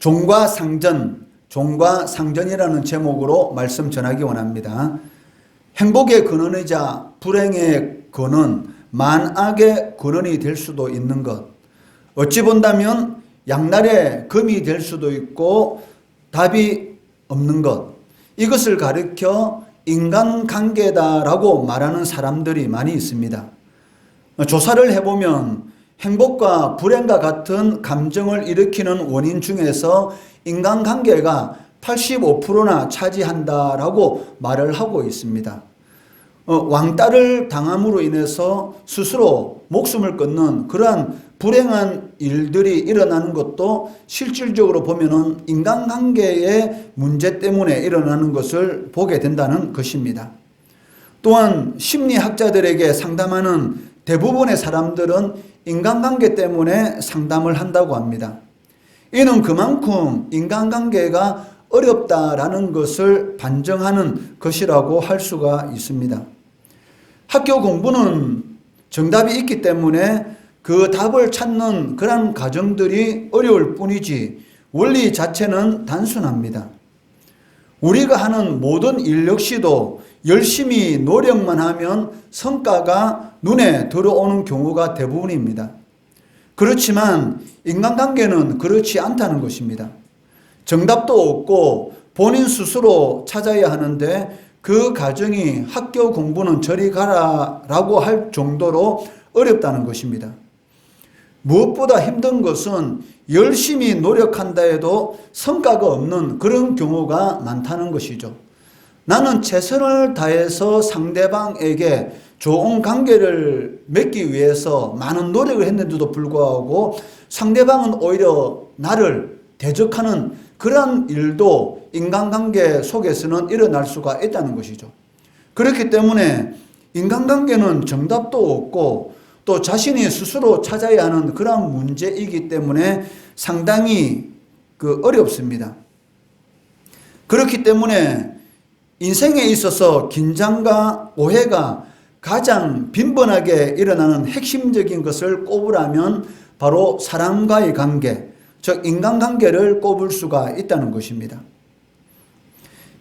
종과 상전, 종과 상전이라는 제목으로 말씀 전하기 원합니다. 행복의 근원이자 불행의 근원, 만악의 근원이 될 수도 있는 것. 어찌 본다면 양날의 검이 될 수도 있고 답이 없는 것. 이것을 가리켜 인간관계다라고 말하는 사람들이 많이 있습니다. 조사를 해보면 행복과 불행과 같은 감정을 일으키는 원인 중에서 인간관계가 85%나 차지한다라고 말을 하고 있습니다. 왕따를 당함으로 인해서 스스로 목숨을 끊는 그러한 불행한 일들이 일어나는 것도 실질적으로 보면은 인간관계의 문제 때문에 일어나는 것을 보게 된다는 것입니다. 또한 심리학자들에게 상담하는 대부분의 사람들은 인간관계 때문에 상담을 한다고 합니다. 이는 그만큼 인간관계가 어렵다라는 것을 반증하는 것이라고 할 수가 있습니다. 학교 공부는 정답이 있기 때문에 그 답을 찾는 그런 과정들이 어려울 뿐이지 원리 자체는 단순합니다. 우리가 하는 모든 일 역시도 열심히 노력만 하면 성과가 눈에 들어오는 경우가 대부분입니다. 그렇지만 인간관계는 그렇지 않다는 것입니다. 정답도 없고 본인 스스로 찾아야 하는데 그 과정이 학교 공부는 저리 가라라고 할 정도로 어렵다는 것입니다. 무엇보다 힘든 것은 열심히 노력한다 해도 성과가 없는 그런 경우가 많다는 것이죠. 나는 최선을 다해서 상대방에게 좋은 관계를 맺기 위해서 많은 노력을 했는데도 불구하고 상대방은 오히려 나를 대적하는 그런 일도 인간관계 속에서는 일어날 수가 있다는 것이죠. 그렇기 때문에 인간관계는 정답도 없고 또 자신이 스스로 찾아야 하는 그런 문제이기 때문에 상당히 어렵습니다. 그렇기 때문에 인생에 있어서 긴장과 오해가 가장 빈번하게 일어나는 핵심적인 것을 꼽으라면 바로 사람과의 관계, 즉 인간관계를 꼽을 수가 있다는 것입니다.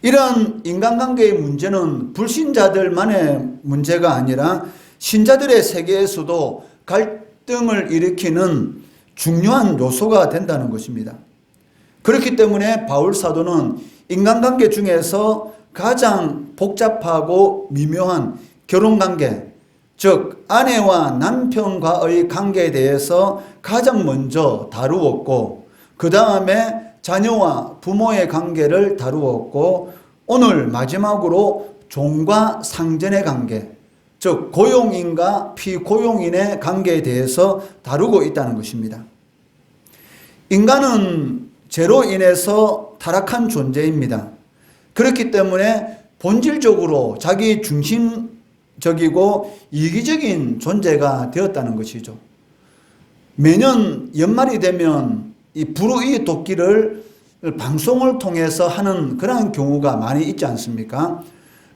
이런 인간관계의 문제는 불신자들만의 문제가 아니라 신자들의 세계에서도 갈등을 일으키는 중요한 요소가 된다는 것입니다. 그렇기 때문에 바울 사도는 인간관계 중에서 가장 복잡하고 미묘한 결혼관계, 즉 아내와 남편과의 관계에 대해서 가장 먼저 다루었고 그 다음에 자녀와 부모의 관계를 다루었고 오늘 마지막으로 종과 상전의 관계, 즉 고용인과 피고용인의 관계에 대해서 다루고 있다는 것입니다. 인간은 죄로 인해서 타락한 존재입니다. 그렇기 때문에 본질적으로 자기 중심적이고 이기적인 존재가 되었다는 것이죠. 매년 연말이 되면 이 불우이 돕기를 방송을 통해서 하는 그런 경우가 많이 있지 않습니까?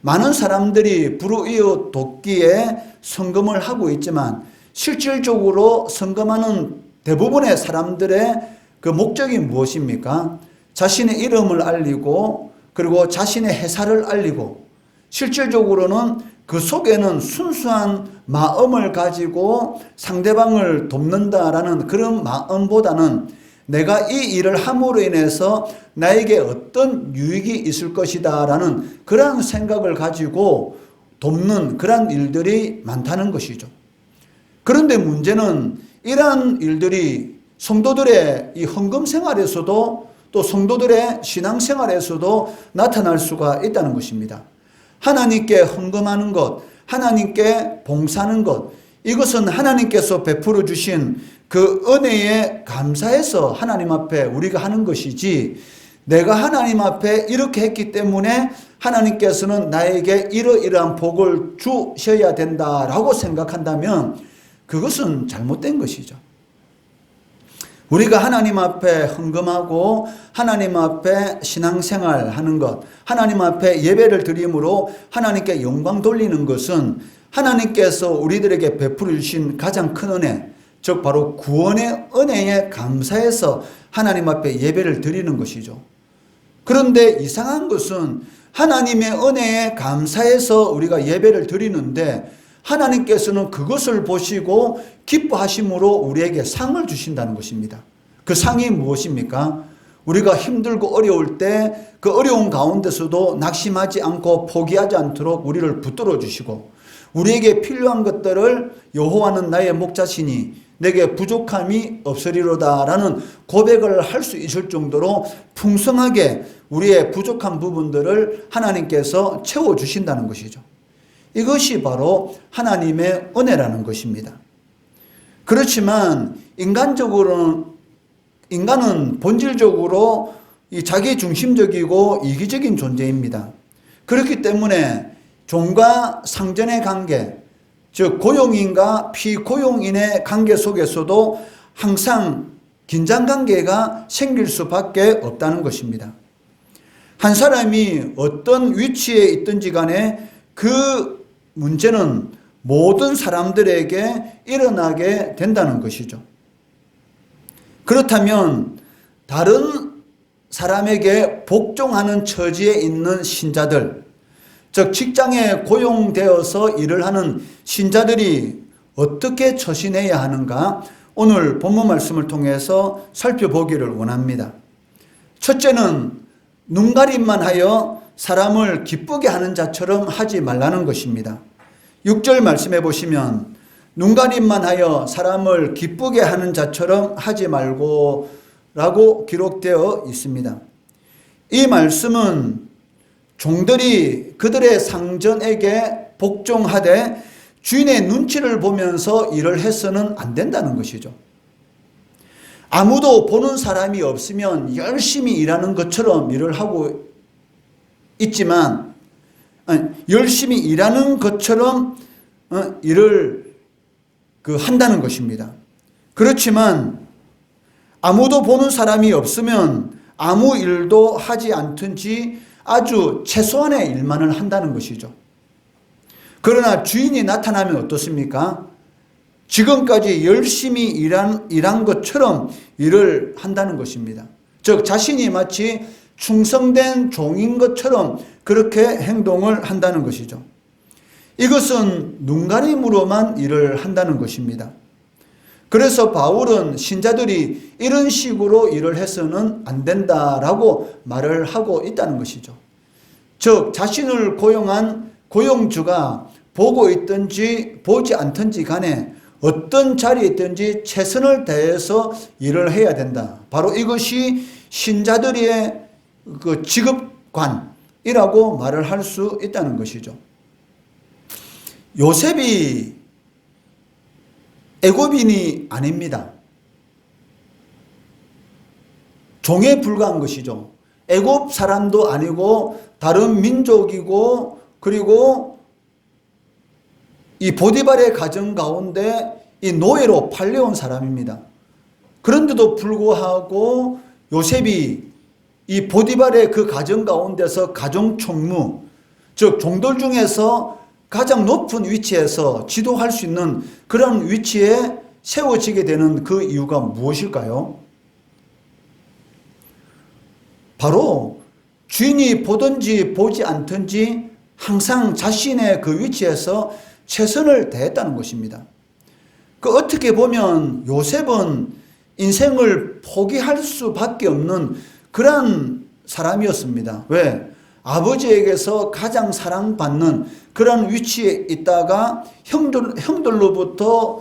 많은 사람들이 불우이 돕기에 성금을 하고 있지만 실질적으로 성금하는 대부분의 사람들의 그 목적이 무엇입니까? 자신의 이름을 알리고 그리고 자신의 회사를 알리고 실질적으로는 그 속에는 순수한 마음을 가지고 상대방을 돕는다라는 그런 마음보다는 내가 이 일을 함으로 인해서 나에게 어떤 유익이 있을 것이다 라는 그런 생각을 가지고 돕는 그런 일들이 많다는 것이죠. 그런데 문제는 이러한 일들이 성도들의 이 헌금 생활에서도 또 성도들의 신앙생활에서도 나타날 수가 있다는 것입니다. 하나님께 헌금하는 것, 하나님께 봉사하는 것, 이것은 하나님께서 베풀어 주신 그 은혜에 감사해서 하나님 앞에 우리가 하는 것이지 내가 하나님 앞에 이렇게 했기 때문에 하나님께서는 나에게 이러이러한 복을 주셔야 된다라고 생각한다면 그것은 잘못된 것이죠. 우리가 하나님 앞에 헌금하고 하나님 앞에 신앙생활 하는 것, 하나님 앞에 예배를 드림으로 하나님께 영광 돌리는 것은 하나님께서 우리들에게 베풀어 주신 가장 큰 은혜, 즉 바로 구원의 은혜에 감사해서 하나님 앞에 예배를 드리는 것이죠. 그런데 이상한 것은 하나님의 은혜에 감사해서 우리가 예배를 드리는데 하나님께서는 그것을 보시고 기뻐하심으로 우리에게 상을 주신다는 것입니다. 그 상이 무엇입니까? 우리가 힘들고 어려울 때 그 어려운 가운데서도 낙심하지 않고 포기하지 않도록 우리를 붙들어 주시고 우리에게 필요한 것들을 여호와는 나의 목자시니 내게 부족함이 없으리로다 라는 고백을 할 수 있을 정도로 풍성하게 우리의 부족한 부분들을 하나님께서 채워주신다는 것이죠. 이것이 바로 하나님의 은혜라는 것입니다. 그렇지만 인간은 본질적으로 이 자기 중심적이고 이기적인 존재입니다. 그렇기 때문에 종과 상전의 관계, 즉 고용인과 피고용인의 관계 속에서도 항상 긴장관계가 생길 수밖에 없다는 것입니다. 한 사람이 어떤 위치에 있든지 간에 그 문제는 모든 사람들에게 일어나게 된다는 것이죠. 그렇다면 다른 사람에게 복종하는 처지에 있는 신자들, 즉 직장에 고용되어서 일을 하는 신자들이 어떻게 처신해야 하는가 오늘 본문 말씀을 통해서 살펴보기를 원합니다. 첫째는 눈가림만 하여 사람을 기쁘게 하는 자처럼 하지 말라는 것입니다. 6절 말씀해 보시면 눈가림만 하여 사람을 기쁘게 하는 자처럼 하지 말고 라고 기록되어 있습니다. 이 말씀은 종들이 그들의 상전에게 복종하되 주인의 눈치를 보면서 일을 해서는 안 된다는 것이죠. 아무도 보는 사람이 없으면 열심히 일하는 것처럼 일을 하고 있지만 열심히 일하는 것처럼 일을 한다는 것입니다. 그렇지만 아무도 보는 사람이 없으면 아무 일도 하지 않든지 아주 최소한의 일만을 한다는 것이죠. 그러나 주인이 나타나면 어떻습니까? 지금까지 열심히 일한 것처럼 일을 한다는 것입니다. 즉 자신이 마치 충성된 종인 것처럼 그렇게 행동을 한다는 것이죠. 이것은 눈가림으로만 일을 한다는 것입니다. 그래서 바울은 신자들이 이런 식으로 일을 해서는 안 된다라고 말을 하고 있다는 것이죠. 즉 자신을 고용한 고용주가 보고 있든지 보지 않든지 간에 어떤 자리에 있든지 최선을 다해서 일을 해야 된다. 바로 이것이 신자들의 그 직업관이라고 말을 할 수 있다는 것이죠. 요셉이 애굽인이 아닙니다. 종에 불과한 것이죠. 애굽 사람도 아니고 다른 민족이고 그리고 이 보디발의 가정 가운데 이 노예로 팔려온 사람입니다. 그런데도 불구하고 요셉이 이 보디발의 그 가정 가운데서 가정 총무, 즉 종들 중에서 가장 높은 위치에서 지도할 수 있는 그런 위치에 세워지게 되는 그 이유가 무엇일까요? 바로 주인이 보든지 보지 않든지 항상 자신의 그 위치에서 최선을 다했다는 것입니다. 어떻게 보면 요셉은 인생을 포기할 수밖에 없는 그런 사람이었습니다. 왜? 아버지에게서 가장 사랑받는 그런 위치에 있다가 형들로부터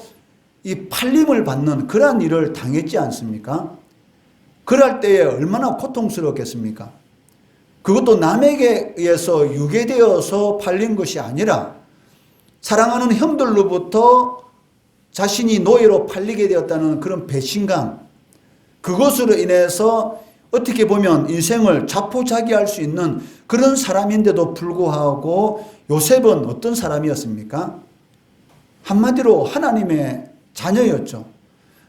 이 팔림을 받는 그런 일을 당했지 않습니까? 그럴 때에 얼마나 고통스럽겠습니까? 그것도 남에게 의해서 유괴되어서 팔린 것이 아니라 사랑하는 형들로부터 자신이 노예로 팔리게 되었다는 그런 배신감, 그것으로 인해서 어떻게 보면 인생을 자포자기할 수 있는 그런 사람인데도 불구하고 요셉은 어떤 사람이었습니까? 한마디로 하나님의 자녀였죠.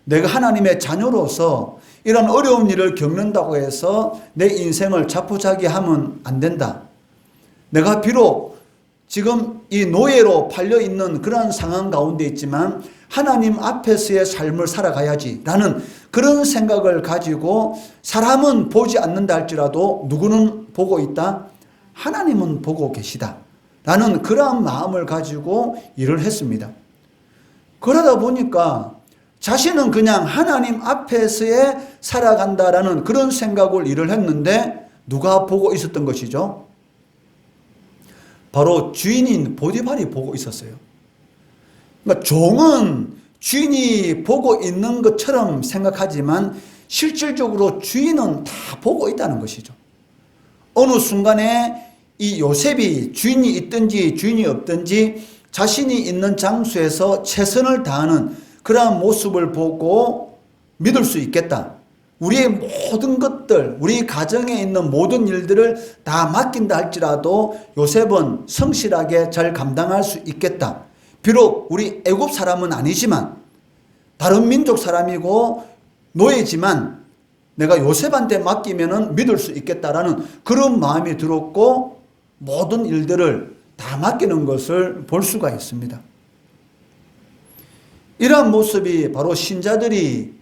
내가 하나님의 자녀로서 이런 어려운 일을 겪는다고 해서 내 인생을 자포자기하면 안 된다. 내가 비록 지금 이 노예로 팔려 있는 그런 상황 가운데 있지만 하나님 앞에서의 삶을 살아가야지 라는 그런 생각을 가지고 사람은 보지 않는다 할지라도 누구는 보고 있다? 하나님은 보고 계시다 라는 그러한 마음을 가지고 일을 했습니다. 그러다 보니까 자신은 그냥 하나님 앞에서의 살아간다라는 그런 생각을 일을 했는데 누가 보고 있었던 것이죠? 바로 주인인 보디발이 보고 있었어요. 그러니까 종은 주인이 보고 있는 것처럼 생각하지만 실질적으로 주인은 다 보고 있다는 것이죠. 어느 순간에 이 요셉이 주인이 있든지 주인이 없든지 자신이 있는 장소에서 최선을 다하는 그러한 모습을 보고 믿을 수 있겠다. 우리의 모든 것들, 우리 가정에 있는 모든 일들을 다 맡긴다 할지라도 요셉은 성실하게 잘 감당할 수 있겠다. 비록 우리 애굽 사람은 아니지만 다른 민족 사람이고 노예지만 내가 요셉한테 맡기면은 믿을 수 있겠다라는 그런 마음이 들었고 모든 일들을 다 맡기는 것을 볼 수가 있습니다. 이러한 모습이 바로 신자들이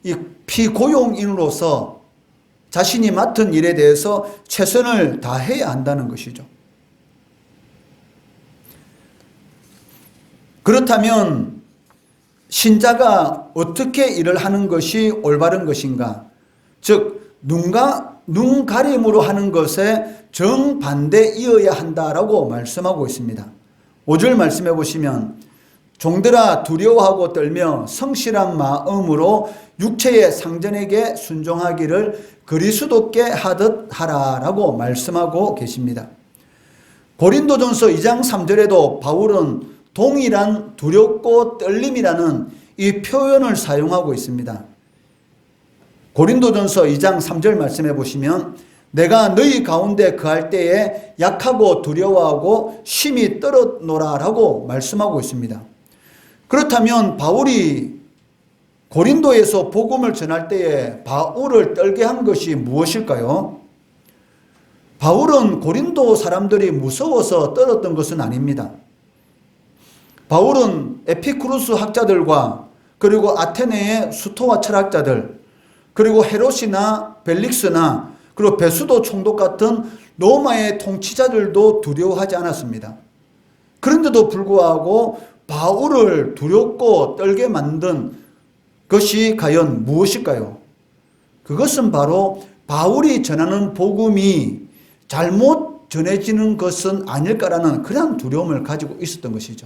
이 피고용인으로서 자신이 맡은 일에 대해서 최선을 다해야 한다는 것이죠. 그렇다면 신자가 어떻게 일을 하는 것이 올바른 것인가? 즉 눈 가림으로 하는 것에 정반대이어야 한다라고 말씀하고 있습니다. 5절 말씀해 보시면 종들아 두려워하고 떨며 성실한 마음으로 육체의 상전에게 순종하기를 그리스도께 하듯 하라라고 말씀하고 계십니다. 고린도전서 2장 3절에도 바울은 동일한 두렵고 떨림이라는 이 표현을 사용하고 있습니다. 고린도전서 2장 3절 말씀해 보시면 내가 너희 가운데 거할 때에 약하고 두려워하고 심히 떨었노라라고 말씀하고 있습니다. 그렇다면 바울이 고린도에서 복음을 전할 때에 바울을 떨게 한 것이 무엇일까요? 바울은 고린도 사람들이 무서워서 떨었던 것은 아닙니다. 바울은 에피쿠루스 학자들과 그리고 아테네의 수토와 철학자들 그리고 헤롯이나 벨릭스나 그리고 베수도 총독 같은 로마의 통치자들도 두려워하지 않았습니다. 그런데도 불구하고 바울을 두렵고 떨게 만든 것이 과연 무엇일까요? 그것은 바로 바울이 전하는 복음이 잘못 전해지는 것은 아닐까라는 그런 두려움을 가지고 있었던 것이죠.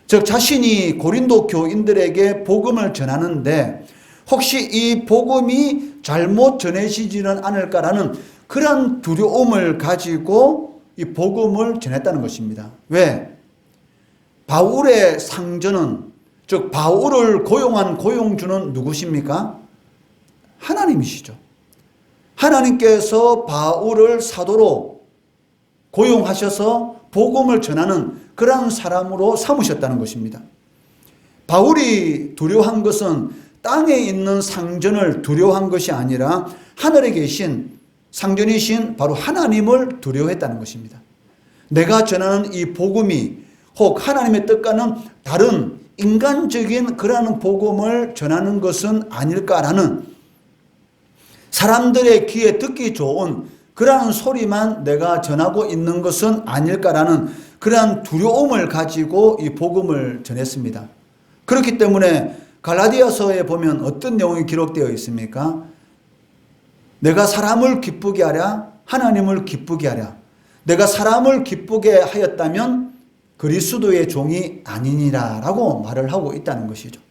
즉 자신이 고린도 교인들에게 복음을 전하는데 혹시 이 복음이 잘못 전해지지는 않을까라는 그런 두려움을 가지고 이 복음을 전했다는 것입니다. 왜? 바울의 상전은 즉 바울을 고용한 고용주는 누구십니까? 하나님이시죠. 하나님께서 바울을 사도로 고용하셔서 복음을 전하는 그런 사람으로 삼으셨다는 것입니다. 바울이 두려워한 것은 땅에 있는 상전을 두려워한 것이 아니라 하늘에 계신 상전이신 바로 하나님을 두려워했다는 것입니다. 내가 전하는 이 복음이 혹 하나님의 뜻과는 다른 인간적인 그러한 복음을 전하는 것은 아닐까라는 사람들의 귀에 듣기 좋은 그러한 소리만 내가 전하고 있는 것은 아닐까라는 그러한 두려움을 가지고 이 복음을 전했습니다. 그렇기 때문에 갈라디아서에 보면 어떤 내용이 기록되어 있습니까? 내가 사람을 기쁘게 하랴 하나님을 기쁘게 하랴. 내가 사람을 기쁘게 하였다면 그리스도의 종이 아니니라 라고 말을 하고 있다는 것이죠.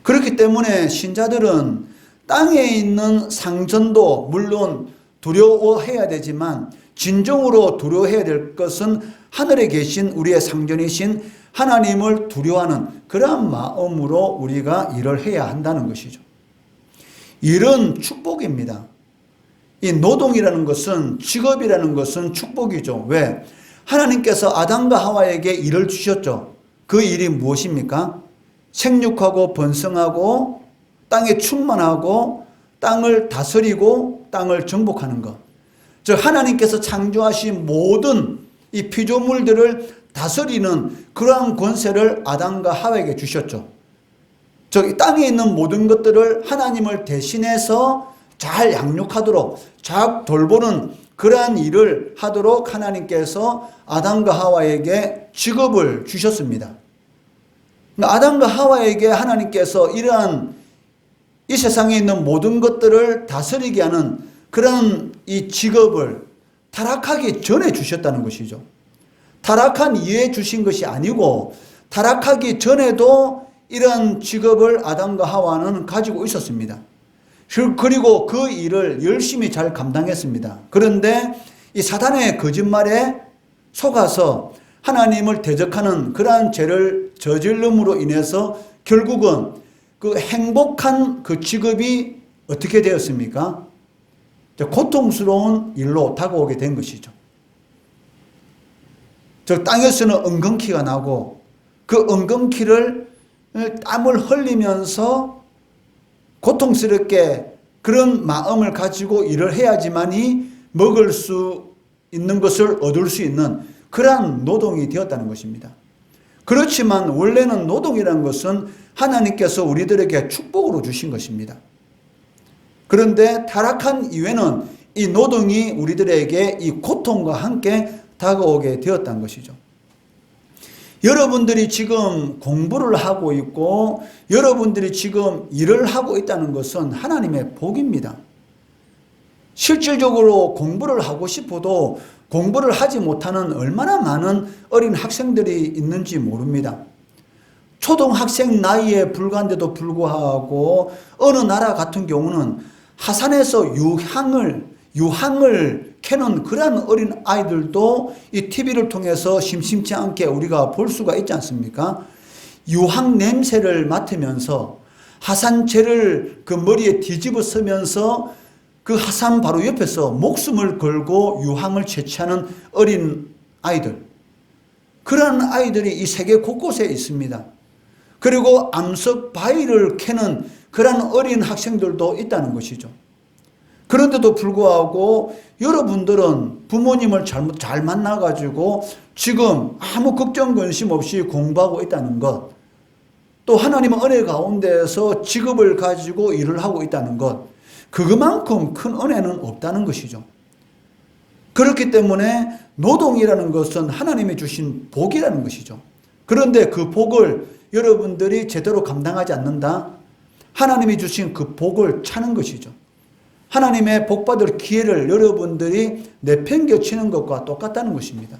그렇기 때문에 신자들은 땅에 있는 상전도 물론 두려워해야 되지만 진정으로 두려워해야 될 것은 하늘에 계신 우리의 상전이신 하나님을 두려워하는 그러한 마음으로 우리가 일을 해야 한다는 것이죠. 일은 축복입니다. 이 노동이라는 것은 직업이라는 것은 축복이죠. 왜? 하나님께서 아담과 하와에게 일을 주셨죠. 그 일이 무엇입니까? 생육하고 번성하고 땅에 충만하고 땅을 다스리고 땅을 정복하는 것. 즉 하나님께서 창조하신 모든 이 피조물들을 다스리는 그러한 권세를 아담과 하와에게 주셨죠. 즉 땅에 있는 모든 것들을 하나님을 대신해서 잘 양육하도록 잘 돌보는 그러한 일을 하도록 하나님께서 아담과 하와에게 직업을 주셨습니다. 아담과 하와에게 하나님께서 이러한 이 세상에 있는 모든 것들을 다스리게 하는 그런 이 직업을 타락하기 전에 주셨다는 것이죠. 타락한 이후에 주신 것이 아니고 타락하기 전에도 이런 직업을 아담과 하와는 가지고 있었습니다. 그리고 그 일을 열심히 잘 감당했습니다. 그런데 이 사단의 거짓말에 속아서 하나님을 대적하는 그러한 죄를 저질름으로 인해서 결국은 그 행복한 그 직업이 어떻게 되었습니까? 고통스러운 일로 다가오게 된 것이죠. 즉 땅에서는 엉겅퀴가 나고 그 엉겅퀴를 땀을 흘리면서 고통스럽게 그런 마음을 가지고 일을 해야지만이 먹을 수 있는 것을 얻을 수 있는 그러한 노동이 되었다는 것입니다. 그렇지만 원래는 노동이라는 것은 하나님께서 우리들에게 축복으로 주신 것입니다. 그런데 타락한 이후에는 이 노동이 우리들에게 이 고통과 함께 다가오게 되었다는 것이죠. 여러분들이 지금 공부를 하고 있고 여러분들이 지금 일을 하고 있다는 것은 하나님의 복입니다. 실질적으로 공부를 하고 싶어도 공부를 하지 못하는 얼마나 많은 어린 학생들이 있는지 모릅니다. 초등학생 나이에 불과한데도 불구하고 어느 나라 같은 경우는 하산해서 유황을 캐는 그런 어린 아이들도 이 TV를 통해서 심심치 않게 우리가 볼 수가 있지 않습니까? 유황 냄새를 맡으면서 하산재를 그 머리에 뒤집어 쓰면서 그 하산 바로 옆에서 목숨을 걸고 유황을 채취하는 어린 아이들. 그런 아이들이 이 세계 곳곳에 있습니다. 그리고 암석 바위를 캐는 그런 어린 학생들도 있다는 것이죠. 그런데도 불구하고 여러분들은 부모님을 잘 만나가지고 지금 아무 걱정 근심 없이 공부하고 있다는 것, 또 하나님의 은혜 가운데에서 직업을 가지고 일을 하고 있다는 것, 그것만큼 큰 은혜는 없다는 것이죠. 그렇기 때문에 노동이라는 것은 하나님이 주신 복이라는 것이죠. 그런데 그 복을 여러분들이 제대로 감당하지 않는다? 하나님이 주신 그 복을 차는 것이죠. 하나님의 복받을 기회를 여러분들이 내팽겨치는 것과 똑같다는 것입니다.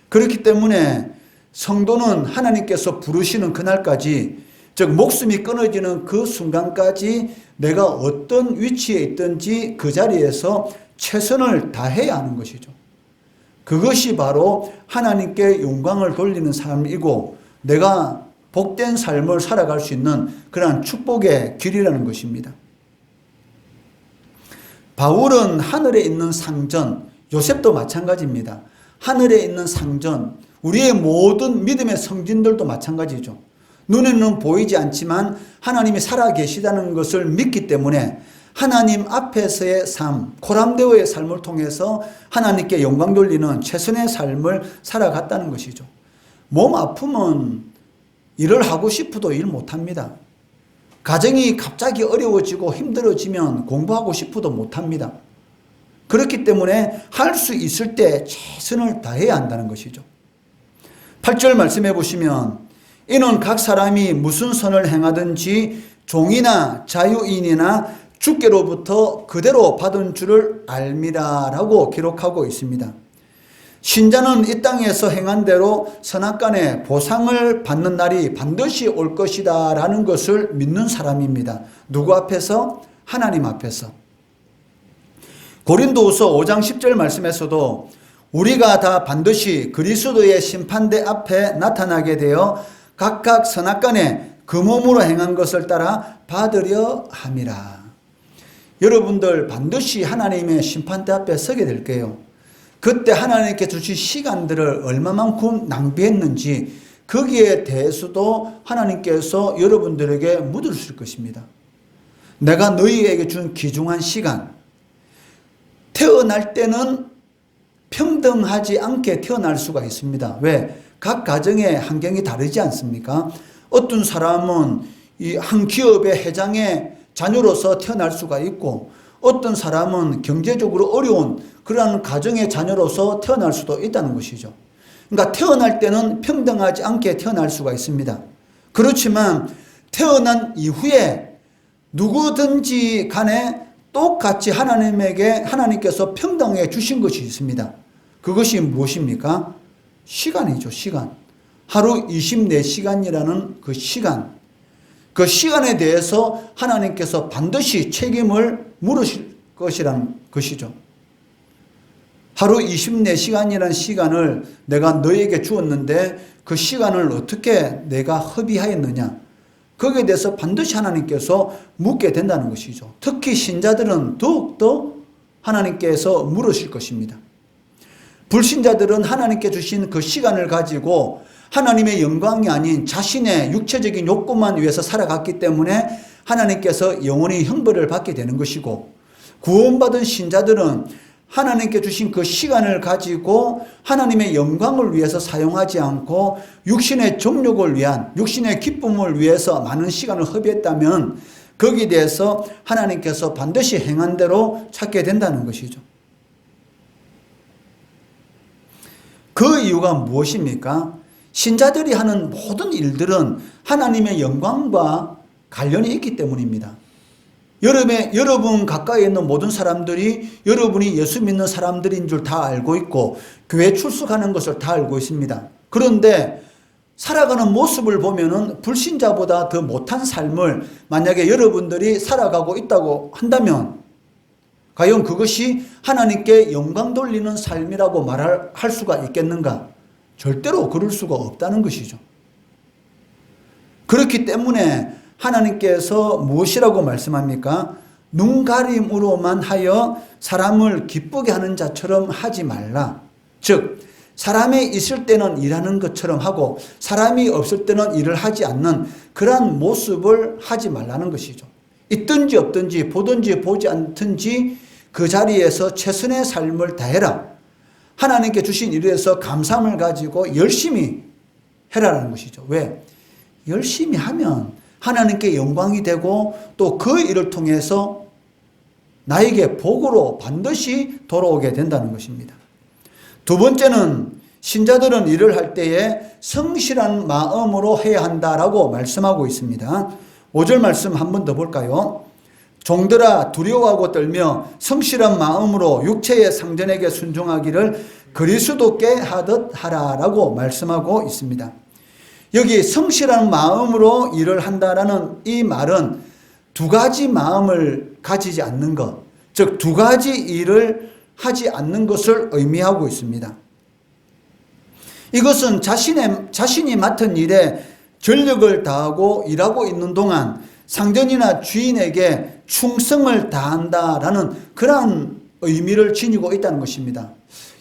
그렇기 때문에 성도는 하나님께서 부르시는 그날까지, 즉 목숨이 끊어지는 그 순간까지 내가 어떤 위치에 있든지 그 자리에서 최선을 다해야 하는 것이죠. 그것이 바로 하나님께 영광을 돌리는 삶이고 내가 복된 삶을 살아갈 수 있는 그러한 축복의 길이라는 것입니다. 바울은 하늘에 있는 상전, 요셉도 마찬가지입니다. 하늘에 있는 상전, 우리의 모든 믿음의 성진들도 마찬가지죠. 눈에는 보이지 않지만 하나님이 살아계시다는 것을 믿기 때문에 하나님 앞에서의 삶, 코람데오의 삶을 통해서 하나님께 영광 돌리는 최선의 삶을 살아갔다는 것이죠. 몸 아프면 일을 하고 싶어도 일 못합니다. 가정이 갑자기 어려워지고 힘들어지면 공부하고 싶어도 못합니다. 그렇기 때문에 할 수 있을 때 최선을 다해야 한다는 것이죠. 8절 말씀해 보시면 이는 각 사람이 무슨 선을 행하든지 종이나 자유인이나 주께로부터 그대로 받은 줄을 알미라 라고 기록하고 있습니다. 신자는 이 땅에서 행한 대로 선악간에 보상을 받는 날이 반드시 올 것이다 라는 것을 믿는 사람입니다. 누구 앞에서? 하나님 앞에서. 고린도후서 5장 10절 말씀에서도 우리가 다 반드시 그리스도의 심판대 앞에 나타나게 되어 각각 선악간에 그 몸으로 행한 것을 따라 받으려 함이라. 여러분들 반드시 하나님의 심판대 앞에 서게 될 거예요. 그때 하나님께 주신 시간들을 얼마만큼 낭비했는지 거기에 대해서도 하나님께서 여러분들에게 묻으실 것입니다. 내가 너희에게 준 귀중한 시간, 태어날 때는 평등하지 않게 태어날 수가 있습니다. 왜? 각 가정의 환경이 다르지 않습니까? 어떤 사람은 이 한 기업의 회장의 자녀로서 태어날 수가 있고, 어떤 사람은 경제적으로 어려운 그러한 가정의 자녀로서 태어날 수도 있다는 것이죠. 그러니까 태어날 때는 평등하지 않게 태어날 수가 있습니다. 그렇지만 태어난 이후에 누구든지 간에 똑같이 하나님께서 평등하게 주신 것이 있습니다. 그것이 무엇입니까? 시간이죠, 시간. 하루 24시간이라는 그 시간. 그 시간에 대해서 하나님께서 반드시 책임을 물으실 것이라는 것이죠. 하루 24시간이라는 시간을 내가 너에게 주었는데 그 시간을 어떻게 내가 허비하였느냐. 거기에 대해서 반드시 하나님께서 묻게 된다는 것이죠. 특히 신자들은 더욱더 하나님께서 물으실 것입니다. 불신자들은 하나님께 주신 그 시간을 가지고 하나님의 영광이 아닌 자신의 육체적인 욕구만 위해서 살아갔기 때문에 하나님께서 영원히 형벌을 받게 되는 것이고, 구원받은 신자들은 하나님께 주신 그 시간을 가지고 하나님의 영광을 위해서 사용하지 않고 육신의 정욕을 위한, 육신의 기쁨을 위해서 많은 시간을 허비했다면 거기에 대해서 하나님께서 반드시 행한 대로 찾게 된다는 것이죠. 그 이유가 무엇입니까? 신자들이 하는 모든 일들은 하나님의 영광과 관련이 있기 때문입니다. 여러분 가까이에 있는 모든 사람들이 여러분이 예수 믿는 사람들인 줄 다 알고 있고 교회 출석하는 것을 다 알고 있습니다. 그런데 살아가는 모습을 보면은 불신자보다 더 못한 삶을 만약에 여러분들이 살아가고 있다고 한다면 과연 그것이 하나님께 영광 돌리는 삶이라고 말할 수가 있겠는가? 절대로 그럴 수가 없다는 것이죠. 그렇기 때문에 하나님께서 무엇이라고 말씀합니까? 눈가림으로만 하여 사람을 기쁘게 하는 자처럼 하지 말라. 즉 사람이 있을 때는 일하는 것처럼 하고 사람이 없을 때는 일을 하지 않는 그러한 모습을 하지 말라는 것이죠. 있든지 없든지 보든지 보지 않든지 그 자리에서 최선의 삶을 다해라. 하나님께 주신 일에 대해서 감사함을 가지고 열심히 해라라는 것이죠. 왜? 열심히 하면 하나님께 영광이 되고 또 그 일을 통해서 나에게 복으로 반드시 돌아오게 된다는 것입니다. 두 번째는 신자들은 일을 할 때에 성실한 마음으로 해야 한다라고 말씀하고 있습니다. 5절 말씀 한 번 더 볼까요? 종들아 두려워하고 떨며 성실한 마음으로 육체의 상전에게 순종하기를 그리스도께 하듯 하라라고 말씀하고 있습니다. 여기 성실한 마음으로 일을 한다라는 이 말은 두 가지 마음을 가지지 않는 것, 즉 두 가지 일을 하지 않는 것을 의미하고 있습니다. 이것은 자신이 맡은 일에 전력을 다하고 일하고 있는 동안 상전이나 주인에게 충성을 다한다라는 그러한 의미를 지니고 있다는 것입니다.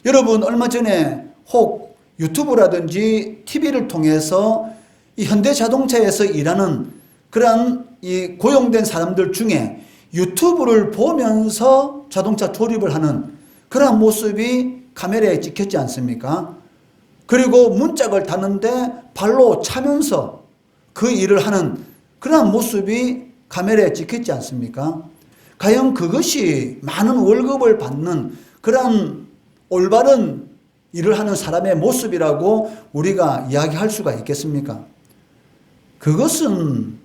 여러분 얼마 전에 혹 유튜브라든지 TV를 통해서 이 현대자동차에서 일하는 그러한 이 고용된 사람들 중에 유튜브를 보면서 자동차 조립을 하는 그러한 모습이 카메라에 찍혔지 않습니까? 그리고 문짝을 닫는데 발로 차면서 그 일을 하는 그러한 모습이 카메라에 찍혔지 않습니까? 과연 그것이 많은 월급을 받는 그러한 올바른 일을 하는 사람의 모습이라고 우리가 이야기할 수가 있겠습니까? 그것은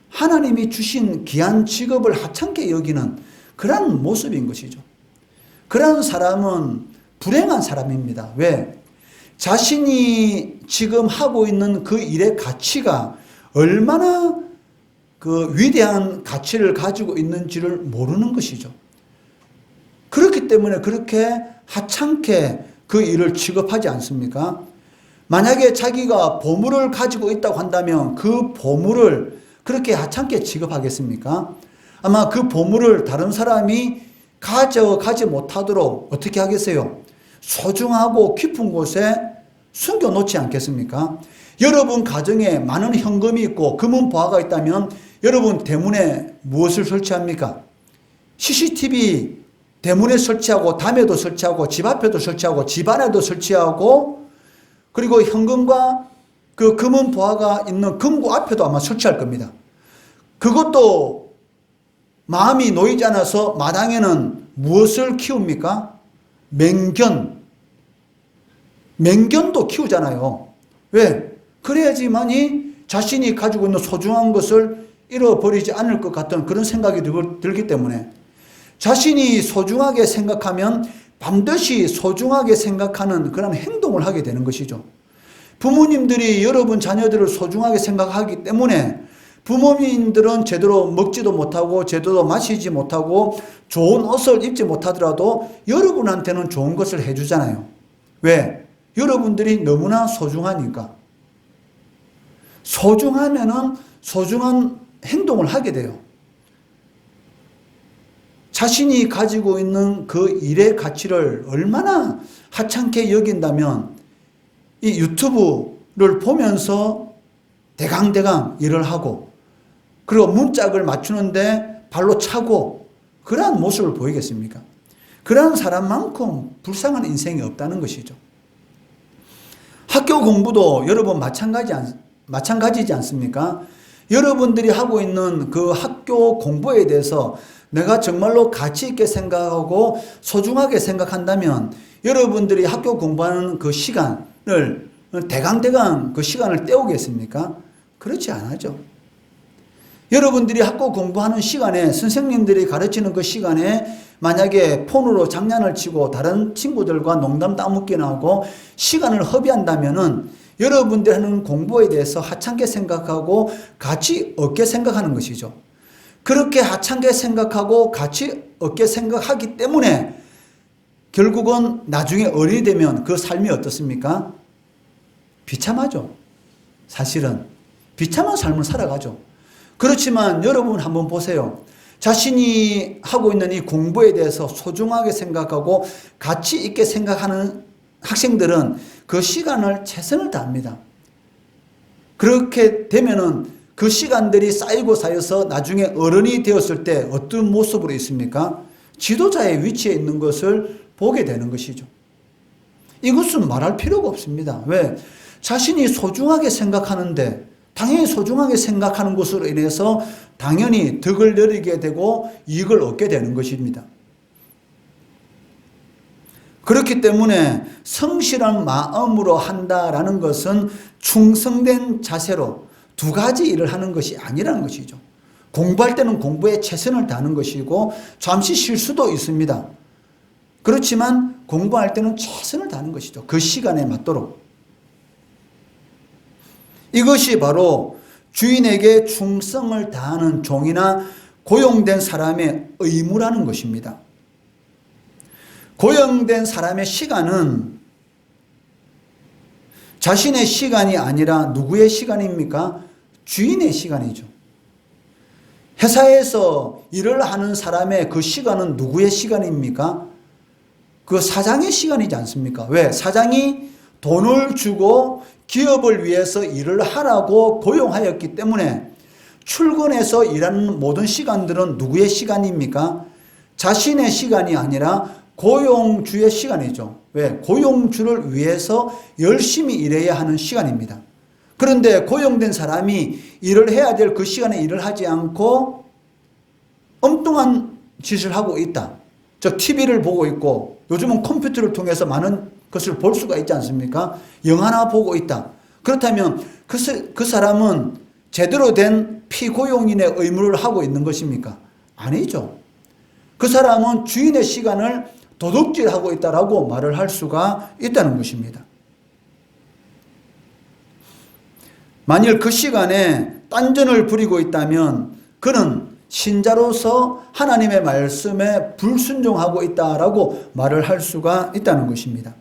하나님이 주신 귀한 직업을 하찮게 여기는 그러한 모습인 것이죠. 그러한 사람은 불행한 사람입니다. 왜? 자신이 지금 하고 있는 그 일의 가치가 얼마나 그 위대한 가치를 가지고 있는지를 모르는 것이죠. 그렇기 때문에 그렇게 하찮게 그 일을 취급하지 않습니까? 만약에 자기가 보물을 가지고 있다고 한다면 그 보물을 그렇게 하찮게 취급하겠습니까? 아마 그 보물을 다른 사람이 가져가지 못하도록 어떻게 하겠어요? 소중하고 깊은 곳에 숨겨놓지 않겠습니까? 여러분 가정에 많은 현금이 있고 금은보화가 있다면 여러분 대문에 무엇을 설치합니까? CCTV 대문에 설치하고 담에도 설치하고 집 앞에도 설치하고 집 안에도 설치하고 그리고 현금과 그 금은 보화가 있는 금고 앞에도 아마 설치할 겁니다. 그것도 마음이 놓이지 않아서 마당에는 무엇을 키웁니까? 맹견도 키우잖아요. 왜? 그래야지만이 자신이 가지고 있는 소중한 것을 잃어버리지 않을 것 같은 그런 생각이 들기 때문에 자신이 소중하게 생각하면 반드시 소중하게 생각하는 그런 행동을 하게 되는 것이죠. 부모님들이 여러분 자녀들을 소중하게 생각하기 때문에 부모님들은 제대로 먹지도 못하고 제대로 마시지 못하고 좋은 옷을 입지 못하더라도 여러분한테는 좋은 것을 해주잖아요. 왜? 여러분들이 너무나 소중하니까. 소중하면은 소중한 행동을 하게 돼요. 자신이 가지고 있는 그 일의 가치를 얼마나 하찮게 여긴다면 이 유튜브를 보면서 대강대강 일을 하고 그리고 문짝을 맞추는데 발로 차고 그러한 모습을 보이겠습니까? 그러한 사람만큼 불쌍한 인생이 없다는 것이죠. 학교 공부도 여러분 마찬가지지 않습니까? 여러분들이 하고 있는 그 학교 공부에 대해서 내가 정말로 가치 있게 생각하고 소중하게 생각한다면 여러분들이 학교 공부하는 그 시간을 대강대강 그 시간을 때우겠습니까? 그렇지 않아죠. 여러분들이 학교 공부하는 시간에 선생님들이 가르치는 그 시간에 만약에 폰으로 장난을 치고 다른 친구들과 농담 따먹기나 하고 시간을 허비한다면은 여러분들이 하는 공부에 대해서 하찮게 생각하고 가치 없게 생각하는 것이죠. 그렇게 하찮게 생각하고 가치 없게 생각하기 때문에 결국은 나중에 어른이 되면 그 삶이 어떻습니까? 비참하죠. 사실은 비참한 삶을 살아가죠. 그렇지만 여러분 한번 보세요. 자신이 하고 있는 이 공부에 대해서 소중하게 생각하고 가치 있게 생각하는 학생들은 그 시간을 최선을 다합니다. 그렇게 되면은 그 시간들이 쌓여서 나중에 어른이 되었을 때 어떤 모습으로 있습니까? 지도자의 위치에 있는 것을 보게 되는 것이죠. 이것은 말할 필요가 없습니다. 왜? 자신이 소중하게 생각하는데 당연히 소중하게 생각하는 것으로 인해서 당연히 덕을 누리게 되고 이익을 얻게 되는 것입니다. 그렇기 때문에 성실한 마음으로 한다라는 것은 충성된 자세로 두 가지 일을 하는 것이 아니라는 것이죠. 공부할 때는 공부에 최선을 다하는 것이고 잠시 쉴 수도 있습니다. 그렇지만 공부할 때는 최선을 다하는 것이죠. 그 시간에 맞도록. 이것이 바로 주인에게 충성을 다하는 종이나 고용된 사람의 의무라는 것입니다. 고용된 사람의 시간은 자신의 시간이 아니라 누구의 시간입니까? 주인의 시간이죠. 회사에서 일을 하는 사람의 그 시간은 누구의 시간입니까? 그 사장의 시간이지 않습니까? 왜? 사장이 돈을 주고 기업을 위해서 일을 하라고 고용하였기 때문에 출근해서 일하는 모든 시간들은 누구의 시간입니까? 자신의 시간이 아니라 고용주의 시간이죠. 왜? 고용주를 위해서 열심히 일해야 하는 시간입니다. 그런데 고용된 사람이 일을 해야 될 그 시간에 일을 하지 않고 엉뚱한 짓을 하고 있다. 즉 TV를 보고 있고 요즘은 컴퓨터를 통해서 많은 것을 볼 수가 있지 않습니까? 영화나 보고 있다. 그렇다면 그 사람은 제대로 된 피고용인의 의무를 하고 있는 것입니까? 아니죠. 그 사람은 주인의 시간을 도둑질하고 있다라고 말을 할 수가 있다는 것입니다. 만일 그 시간에 딴전을 부리고 있다면 그는 신자로서 하나님의 말씀에 불순종하고 있다라고 말을 할 수가 있다는 것입니다.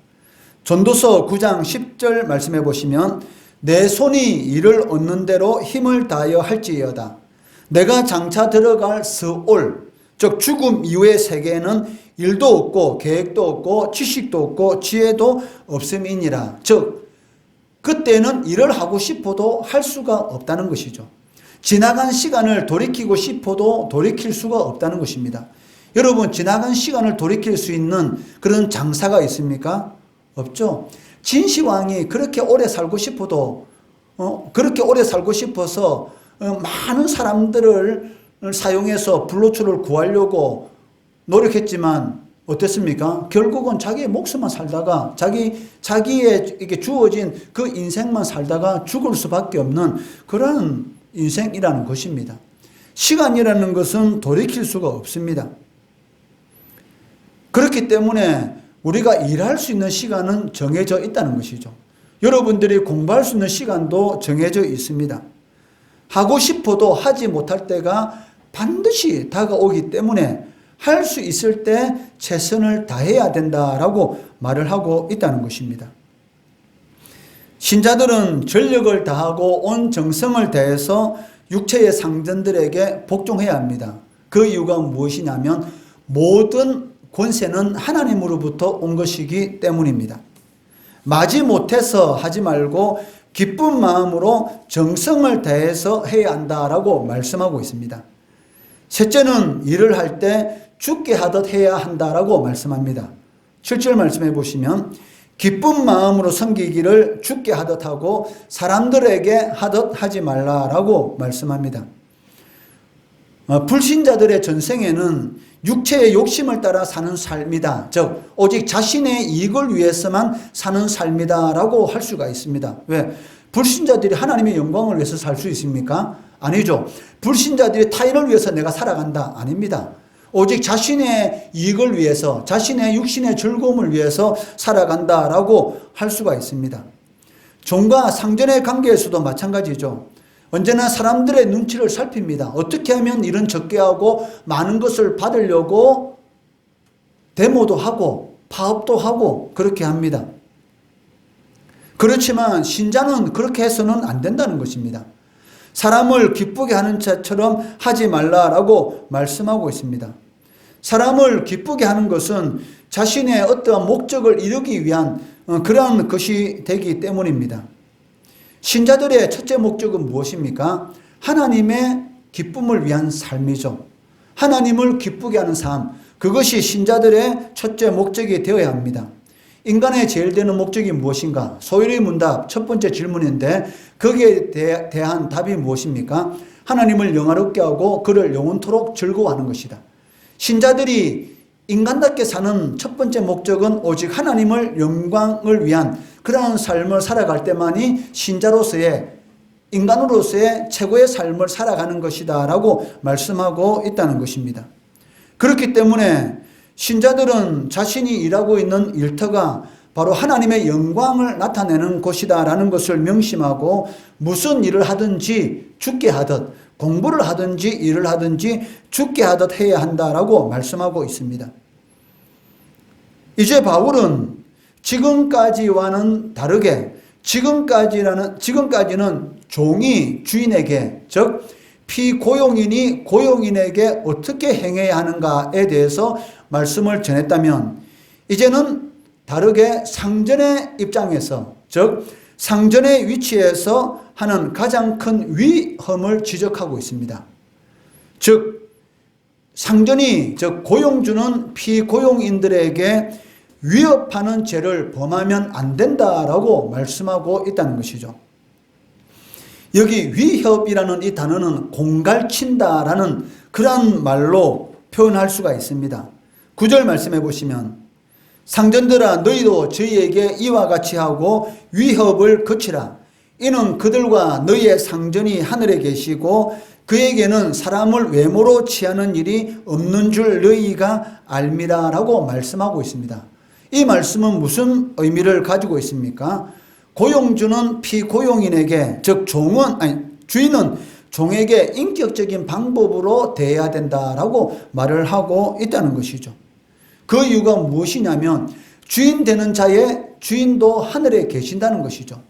전도서 9장 10절 말씀해 보시면 내 손이 이를 얻는 대로 힘을 다하여 할지어다. 내가 장차 들어갈 스올 즉 죽음 이후의 세계에는 일도 없고 계획도 없고 지식도 없고 지혜도 없음이니라. 즉 그때는 일을 하고 싶어도 할 수가 없다는 것이죠. 지나간 시간을 돌이키고 싶어도 돌이킬 수가 없다는 것입니다. 여러분 지나간 시간을 돌이킬 수 있는 그런 장사가 있습니까? 없죠. 진시황이 그렇게 오래 살고 싶어도 그렇게 오래 살고 싶어서 많은 사람들을 사용해서 불로초를 구하려고 노력했지만 어땠습니까? 결국은 자기의 목숨만 살다가 자기에게 주어진 그 인생만 살다가 죽을 수밖에 없는 그런 인생이라는 것입니다. 시간이라는 것은 돌이킬 수가 없습니다. 그렇기 때문에 우리가 일할 수 있는 시간은 정해져 있다는 것이죠. 여러분들이 공부할 수 있는 시간도 정해져 있습니다. 하고 싶어도 하지 못할 때가 반드시 다가오기 때문에 할 수 있을 때 최선을 다해야 된다라고 말을 하고 있다는 것입니다. 신자들은 전력을 다하고 온 정성을 다해서 육체의 상전들에게 복종해야 합니다. 그 이유가 무엇이냐면 모든 권세는 하나님으로부터 온 것이기 때문입니다. 마지못해서 하지 말고 기쁜 마음으로 정성을 다해서 해야 한다라고 말씀하고 있습니다. 셋째는 일을 할 때 죽게 하듯 해야 한다라고 말씀합니다. 7절 말씀해 보시면 기쁜 마음으로 섬기기를 죽게 하듯 하고 사람들에게 하듯 하지 말라라고 말씀합니다. 불신자들의 전생에는 육체의 욕심을 따라 사는 삶이다. 즉 오직 자신의 이익을 위해서만 사는 삶이다라고 할 수가 있습니다. 왜? 불신자들이 하나님의 영광을 위해서 살 수 있습니까? 아니죠. 불신자들이 타인을 위해서 내가 살아간다. 아닙니다. 오직 자신의 이익을 위해서, 자신의 육신의 즐거움을 위해서 살아간다라고 할 수가 있습니다. 종과 상전의 관계에서도 마찬가지죠. 언제나 사람들의 눈치를 살핍니다. 어떻게 하면 일은 적게 하고 많은 것을 받으려고 데모도 하고 파업도 하고 그렇게 합니다. 그렇지만 신자는 그렇게 해서는 안 된다는 것입니다. 사람을 기쁘게 하는 자처럼 하지 말라라고 말씀하고 있습니다. 사람을 기쁘게 하는 것은 자신의 어떠한 목적을 이루기 위한 그러한 것이 되기 때문입니다. 신자들의 첫째 목적은 무엇입니까? 하나님의 기쁨을 위한 삶이죠. 하나님을 기쁘게 하는 삶, 그것이 신자들의 첫째 목적이 되어야 합니다. 인간의 제일 되는 목적이 무엇인가? 소요리 문답 첫 번째 질문인데 거기에 대한 답이 무엇입니까? 하나님을 영화롭게 하고 그를 영원토록 즐거워하는 것이다. 신자들이 인간답게 사는 첫 번째 목적은 오직 하나님을 영광을 위한 그러한 삶을 살아갈 때만이 신자로서의 인간으로서의 최고의 삶을 살아가는 것이다 라고 말씀하고 있다는 것입니다. 그렇기 때문에 신자들은 자신이 일하고 있는 일터가 바로 하나님의 영광을 나타내는 곳이다 라는 것을 명심하고 무슨 일을 하든지 죽게 하듯 공부를 하든지 일을 하든지 죽게 하듯 해야 한다라고 말씀하고 있습니다. 이제 바울은 지금까지와는 다르게 지금까지는 종이 주인에게 즉 피고용인이 고용인에게 어떻게 행해야 하는가에 대해서 말씀을 전했다면 이제는 다르게 상전의 입장에서 즉 상전의 위치에서 하는 가장 큰 위험을 지적하고 있습니다. 즉 상전이 즉 고용주는 피고용인들에게 위협하는 죄를 범하면 안 된다라고 말씀하고 있다는 것이죠. 여기 위협이라는 이 단어는 공갈친다라는 그런 말로 표현할 수가 있습니다. 9절 말씀해 보시면 상전들아 너희도 저희에게 이와 같이 하고 위협을 거치라. 이는 그들과 너희의 상전이 하늘에 계시고 그에게는 사람을 외모로 취하는 일이 없는 줄 너희가 알미라라고 말씀하고 있습니다. 이 말씀은 무슨 의미를 가지고 있습니까? 고용주는 피고용인에게 즉 주인은 종에게 인격적인 방법으로 대해야 된다라고 말을 하고 있다는 것이죠. 그 이유가 무엇이냐면 주인 되는 자의 주인도 하늘에 계신다는 것이죠.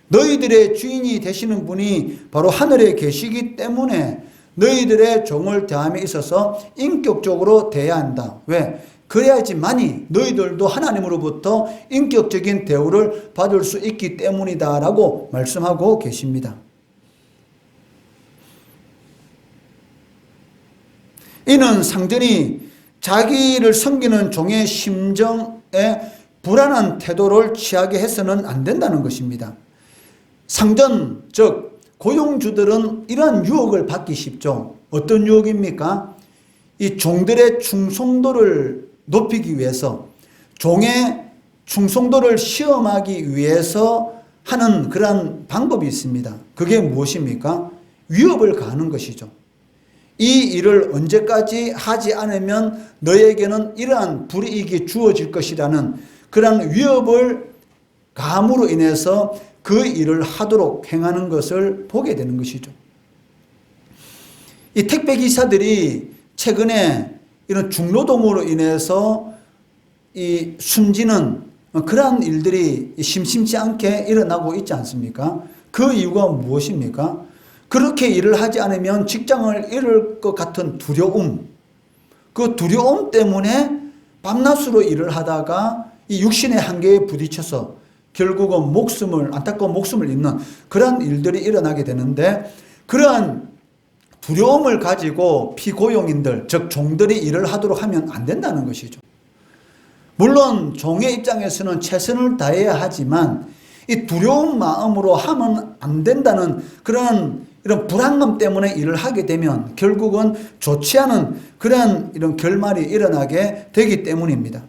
너희들의 주인이 되시는 분이 바로 하늘에 계시기 때문에 너희들의 종을 대함에 있어서 인격적으로 대해야 한다. 왜? 그래야지만이 너희들도 하나님으로부터 인격적인 대우를 받을 수 있기 때문이다라고 말씀하고 계십니다. 이는 상전이 자기를 섬기는 종의 심정에 불안한 태도를 취하게 해서는 안 된다는 것입니다. 상전, 즉 고용주들은 이러한 유혹을 받기 쉽죠. 어떤 유혹입니까? 이 종들의 충성도를 높이기 위해서, 종의 충성도를 시험하기 위해서 하는 그러한 방법이 있습니다. 그게 무엇입니까? 위협을 가하는 것이죠. 이 일을 언제까지 하지 않으면 너에게는 이러한 불이익이 주어질 것이라는 그러한 위협을 가함으로 인해서 그 일을 하도록 행하는 것을 보게 되는 것이죠. 이 택배기사들이 최근에 이런 중노동으로 인해서 이 숨지는 그러한 일들이 심심치 않게 일어나고 있지 않습니까? 그 이유가 무엇입니까? 그렇게 일을 하지 않으면 직장을 잃을 것 같은 두려움, 그 두려움 때문에 밤낮으로 일을 하다가 이 육신의 한계에 부딪혀서 결국은 안타까운 목숨을 잃는 그러한 일들이 일어나게 되는데, 그러한 두려움을 가지고 피고용인들, 즉 종들이 일을 하도록 하면 안 된다는 것이죠. 물론 종의 입장에서는 최선을 다해야 하지만 이 두려운 마음으로 하면 안 된다는 그런 이런 불안감 때문에 일을 하게 되면 결국은 좋지 않은 그런 이런 결말이 일어나게 되기 때문입니다.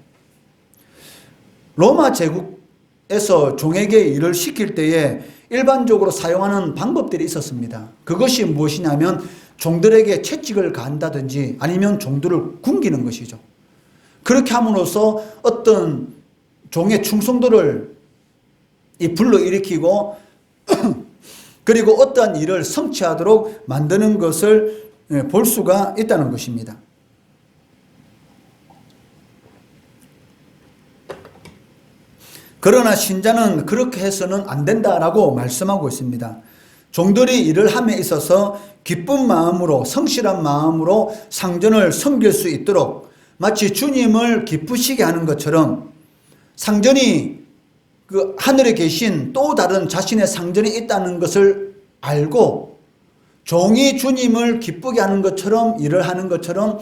로마 제국에서 종에게 일을 시킬 때에 일반적으로 사용하는 방법들이 있었습니다. 그것이 무엇이냐면 종들에게 채찍을 가한다든지 아니면 종들을 굶기는 것이죠. 그렇게 함으로써 어떤 종의 충성도를 불러일으키고 그리고 어떠한 일을 성취하도록 만드는 것을 볼 수가 있다는 것입니다. 그러나 신자는 그렇게 해서는 안 된다라고 말씀하고 있습니다. 종들이 일을 함에 있어서 기쁜 마음으로, 성실한 마음으로 상전을 섬길 수 있도록 마치 주님을 기쁘시게 하는 것처럼 상전이 그 하늘에 계신 또 다른 자신의 상전이 있다는 것을 알고 종이 주님을 기쁘게 하는 것처럼 일을 하는 것처럼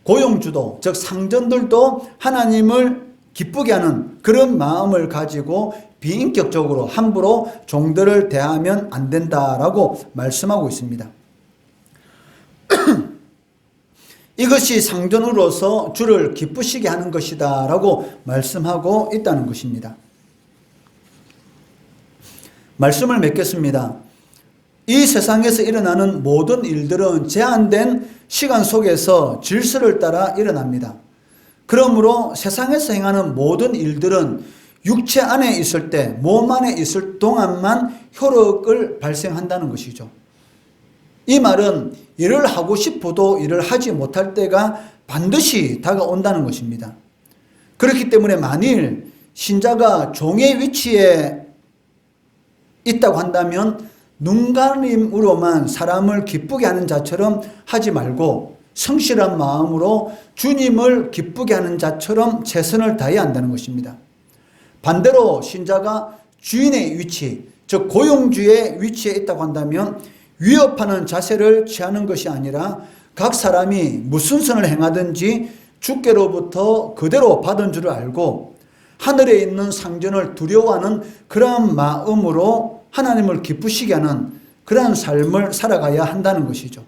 고용주도, 즉 상전들도 하나님을 기쁘게 하는 그런 마음을 가지고 비인격적으로 함부로 종들을 대하면 안 된다라고 말씀하고 있습니다. 이것이 상전으로서 주를 기쁘시게 하는 것이다 라고 말씀하고 있다는 것입니다. 말씀을 맺겠습니다. 이 세상에서 일어나는 모든 일들은 제한된 시간 속에서 질서를 따라 일어납니다. 그러므로 세상에서 행하는 모든 일들은 육체 안에 있을 때, 몸 안에 있을 동안만 효력을 발생한다는 것이죠. 이 말은 일을 하고 싶어도 일을 하지 못할 때가 반드시 다가온다는 것입니다. 그렇기 때문에 만일 신자가 종의 위치에 있다고 한다면 눈가림으로만 사람을 기쁘게 하는 자처럼 하지 말고 성실한 마음으로 주님을 기쁘게 하는 자처럼 최선을 다해야 한다는 것입니다. 반대로 신자가 주인의 위치, 즉 고용주의 위치에 있다고 한다면 위협하는 자세를 취하는 것이 아니라 각 사람이 무슨 선을 행하든지 주께로부터 그대로 받은 줄을 알고 하늘에 있는 상전을 두려워하는 그러한 마음으로 하나님을 기쁘시게 하는 그러한 삶을 살아가야 한다는 것이죠.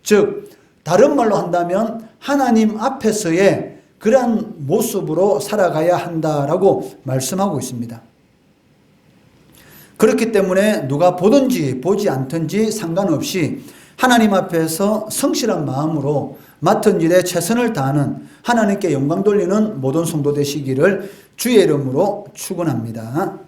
즉 다른 말로 한다면 하나님 앞에서의 그러한 모습으로 살아가야 한다라고 말씀하고 있습니다. 그렇기 때문에 누가 보든지 보지 않든지 상관없이 하나님 앞에서 성실한 마음으로 맡은 일에 최선을 다하는 하나님께 영광 돌리는 모든 성도 되시기를 주의 이름으로 축원합니다.